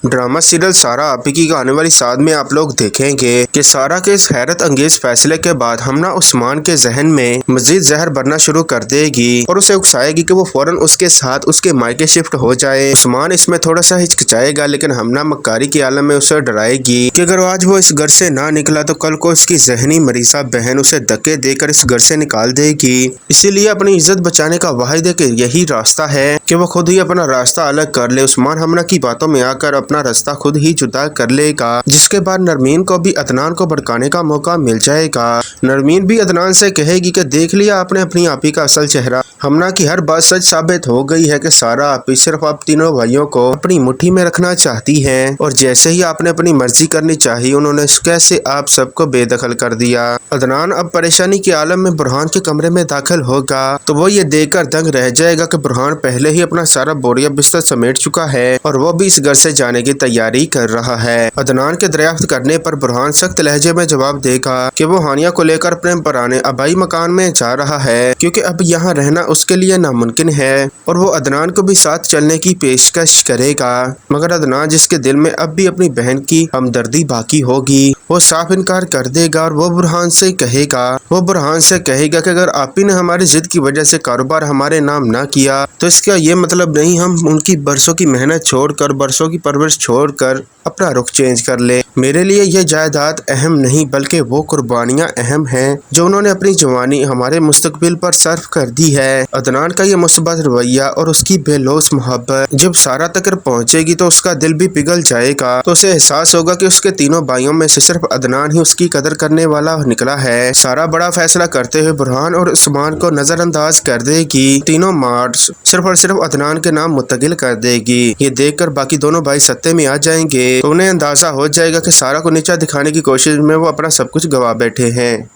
Drama serial सारा आपी की आने वाली साथ में आप लोग देखेंगे कि सारा के इस हैरत अंगेज फैसले के बाद हमना उस्मान के जहन में मजीद जहर भरना शुरू कर देगी और उसे उकसाएगी कि वो फौरन उसके साथ उसके मायके शिफ्ट हो जाए। उस्मान इसमें थोड़ा सा हिचकिचाएगा, लेकिन हमना मक्कारी की आलम में उसे डराएगी कि अगर आज वो इस घर से ना निकला तो कल को इसकी जहनी मरीजा बहन उसे धक्के देकर इस घर से निकाल देगी। इसीलिए अपनी इज्जत बचाने का वाहिद यही रास्ता है कि वो खुद ही अपना रास्ता अलग कर ले। उस्मान हमना की बातों में आकर अपना रास्ता खुद ही जुदा कर लेगा, जिसके बाद नरमीन को भी अदनान को भड़काने का मौका मिल जाएगा। नरमीन भी अदनान से कहेगी कि देख लिया आपने अपनी आपी का असल चेहरा। हमना की हर बात सच साबित हो गई है कि सारा आपी सिर्फ आप तीनों भाइयों को अपनी मुट्ठी में रखना चाहती है, और जैसे ही आपने अपनी मर्जी करनी चाहिए उन्होंने कैसे आप सबको बेदखल कर दिया। अदनान अब परेशानी के आलम में बुरहान के कमरे में दाखिल होगा तो वो ये देखकर दंग रह जाएगा कि बुरहान पहले ही अपना सारा बोरिया बिस्तर समेट चुका है और वो भी इस घर से जाने की तैयारी कर रहा है। अदनान के दरियाफ्त करने पर बुरहान सख्त लहजे में जवाब देगा कि वो हानिया को लेकर अपने पुराने आबाई मकान में जा रहा है, क्योंकि अब यहाँ रहना उसके लिए नामुमकिन है, और वो अदनान को भी साथ चलने की पेशकश करेगा। मगर अदनान, जिसके दिल में अब भी अपनी बहन की हमदर्दी बाकी होगी, वो साफ इनकार कर देगा और वो बुरहान से कहेगा कि अगर आपी ने हमारी जिद की वजह से कारोबार हमारे नाम ना किया तो इसका ये मतलब नहीं हम उनकी बरसों की मेहनत छोड़कर, बरसों की परवरिश छोड़कर अपना रुख चेंज कर ले। मेरे लिए ये जायदाद अहम नहीं बल्कि वो कुर्बानियां अहम हैं जो उन्होंने अपनी जवानी हमारे मुस्तकबिल पर सर्फ कर दी है। अदनान का ये मुस्बत रवैया और उसकी बेलौस मोहब्बत जब सारा तक पहुंचेगी तो उसका दिल भी पिघल जाएगा, तो उसे एहसास होगा कि उसके तीनों भाइयों में से सिर्फ अदनान ही उसकी कदर करने वाला निकला है। सारा बड़ा फैसला करते हुए बुरहान और उस्मान को नजरअंदाज कर देगी। तीनों मार्च सिर्फ और सिर्फ अदनान के नाम मुंतकिल कर देगी। ये देखकर बाकी दोनों भाई सत्ते में आ जाएंगे तो उन्हें अंदाजा हो जाएगा कि सारा को नीचा दिखाने की कोशिश में वो अपना सब कुछ गवा बैठे हैं।